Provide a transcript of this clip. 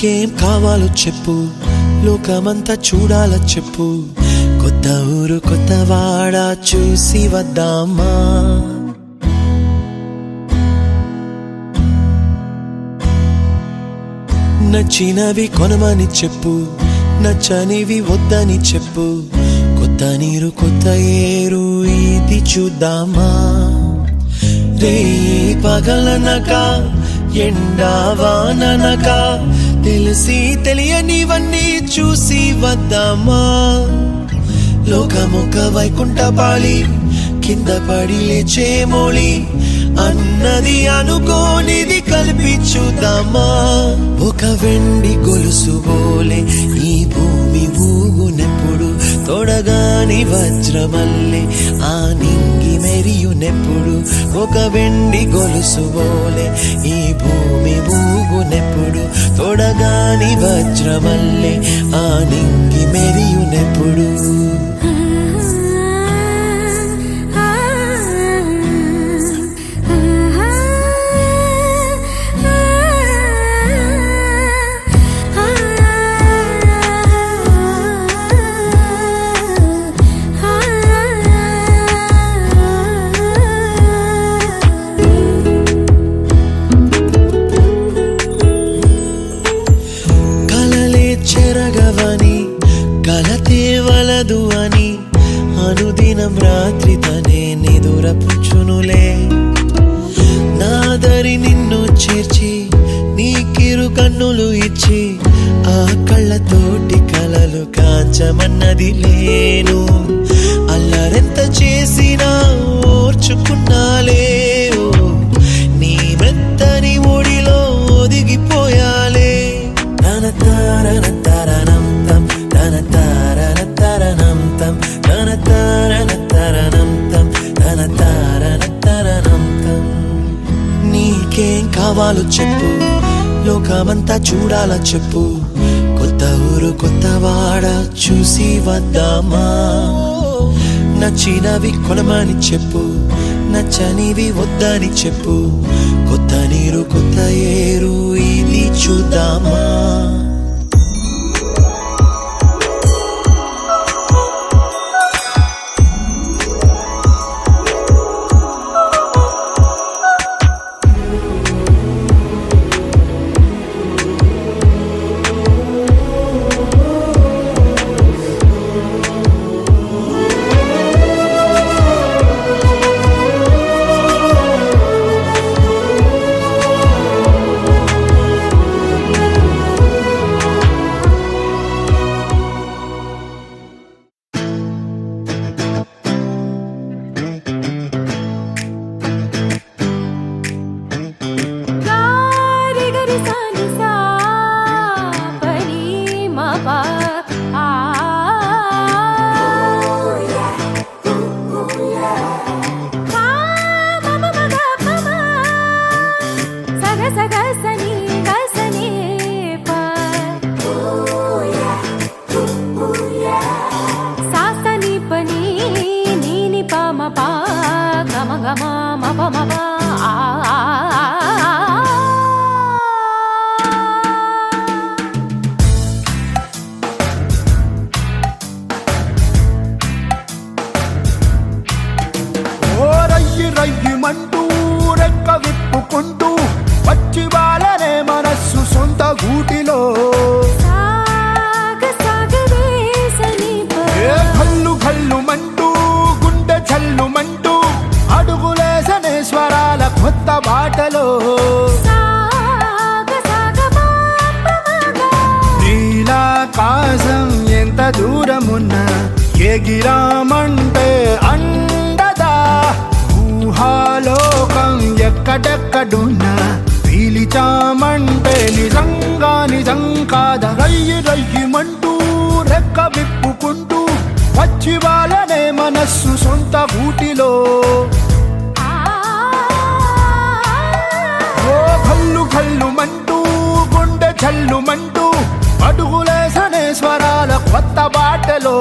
నీకేం కావాలో చెప్పు, లోకమంతా చూడాల చెప్పు, కొత్త ఊరు కొత్త వాడ చూసి వద్దామా. నచ్చినవి కొనమని చెప్పు, నచ్చనివి వద్దని చెప్పు, కొత్త నీరు కొత్త ఏరు ఇది చూద్దామా. రే పగలనక ఎండావాననక తెలిసి తెలియనివన్నీ చూసి వద్దామా. లోకమొక వైకుంఠపాళి, కింద పడి లేచే మోళి, అన్నది అనుకోనిది కల్పించుదామా. ఒక వెండి గొలుసు బోలే ఈ భూమి ఊగునెప్పుడు, తొడగాని వజ్రమల్లే ఆ నింగి మెరియునెప్పుడు. ఒక వెండి గొలుసు బోలే ఈ భూమి ఊగునెప్పుడు, తొడగాని వజ్రమల్లే ఆ నింగి మెరియునెప్పుడు. చెరగవని కలతే వలదు అని అనుదినం రాత్రి తనే నిదురపుచ్చునులే. నాదరి నిన్ను చేర్చి నీకిరు కన్నులు ఇచ్చి, ఆ కళ్ళతోటి కలలు కాంచమన్నది లేను. అల్లరెంత చేసినా ఓర్చుకున్నాలే, నీ మెత్తని ఒడిలో ఒదిగిపోయాలే. తన తారన తరణం తం, తన తారన తరణం తం, తన తారన తరణం తం, తన తారన తరణం తం. నీకేం కావాలో చెప్పు, లోకమంతా చూడాల చెప్పు, కొత్త ఊరు కొత్త వాడ చూసి వద్దామా. నచ్చినవి కొనమని చెప్పు, నచ్చనివి వద్దని చెప్పు, కొత్త నీరు కొత్త ఏరు ఇది చూద్దామా. రయ్యమంటూ రెక్క విప్పుకుంటూ వచ్చి వాళ్ళనే మనస్సు సొంత గూటిలో కళ్ళు కళ్ళుమంటూ గుండె చల్లుమంటూ అడుగులేసనే స్వరాల కొత్త బాటలో నీలాకాశం ఎంత దూరమున్నా ఎగిరామంటే అండదా ఊహాలోకం ఎక్కడెక్కడున్నా పీలిచామంటే నిజంగా నిజం కాదా రయ్యి రయ్యమంటూ రెక్క విప్పుకుంటూ వచ్చి వాళ్ళనే మనస్సు సొంత గూటిలో ఓ కళ్ళు కళ్ళుమంటూ గుండె చల్లుమంటూ అడుగులేసనే స్వరాల కొత్త బాటలో